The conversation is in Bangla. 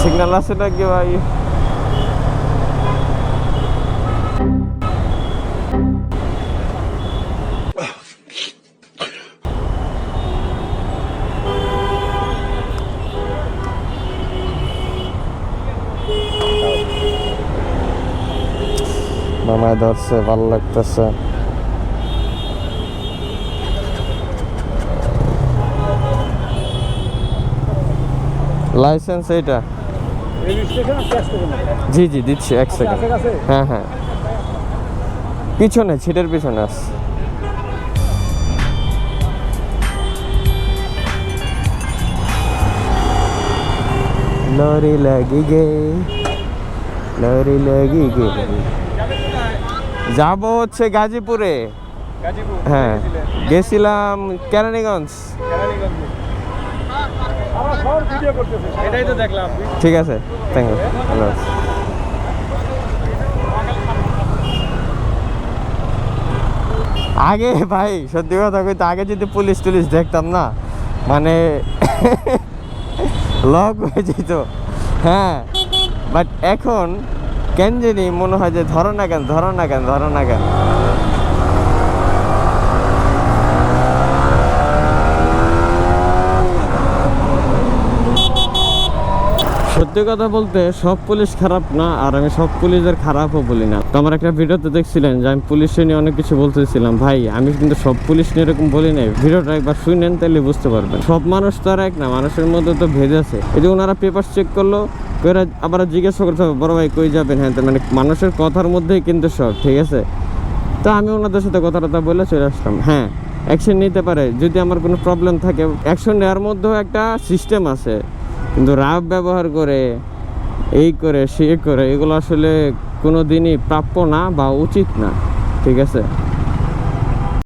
সিগন্যাল আছে নাকি ভাই? মামায় ধরছে, ভালো লাগতেছে। লাইসেন্স এইটা? জি জি দিচ্ছি, 1 সেকেন্ড। হ্যাঁ হ্যাঁ, পিছনে, ছিটের পিছনে আছে। লরি লাগি গে, লরি লাগি গে। যাবো হচ্ছে গাজীপুরে। হ্যাঁ গেছিলাম কেরানীগঞ্জ। এটাই তো দেখলাম। ঠিক আছে, থ্যাংক ইউ, হ্যালো। আগে ভাই সত্যি কথা কইতে, আগে যদি পুলিশ টুলিশ দেখতাম না, মানে লক হয়ে যেত। হ্যাঁ, বাট এখন কেন জানি মনে হয় যে ধরো না কেন, ধরো না কেন, ধরো না কেন। সত্যি কথা বলতে সব পুলিশ খারাপ না, আর আমি সব পুলিশের খারাপও বলি না। তো আমার একটা ভিডিওতে দেখছিলেন যে আমি পুলিশ নিয়ে অনেক কিছু বলতেছিলাম। ভাই আমি কিন্তু সব পুলিশ নিয়ে এরকম বলি নাই। ভিডিওটা একবার শুনেন তাহলে বুঝতে পারবেন। সব মানুষ তো আর এক না, মানুষের মধ্যে তো ভেদ আছে। এই যে ওনারা পেপার চেক করলো, আবার জিজ্ঞাসা করতে হবে বড় ভাই কই যাবেন, হ্যাঁ, মানে মানুষের কথার মধ্যেই কিন্তু সব ঠিক আছে। তো আমি ওনাদের সাথে কথাটা বলে চলে আসলাম। হ্যাঁ, অ্যাকশন নিতে পারে যদি আমার কোনো প্রবলেম থাকে, অ্যাকশন নেওয়ার মধ্যেও একটা সিস্টেম আছে। কিন্তু রাফ ব্যবহার করে, এই করে সে করে, এগুলো আসলে কোনো দিনই প্রাপ্য না বা উচিত না, ঠিক আছে।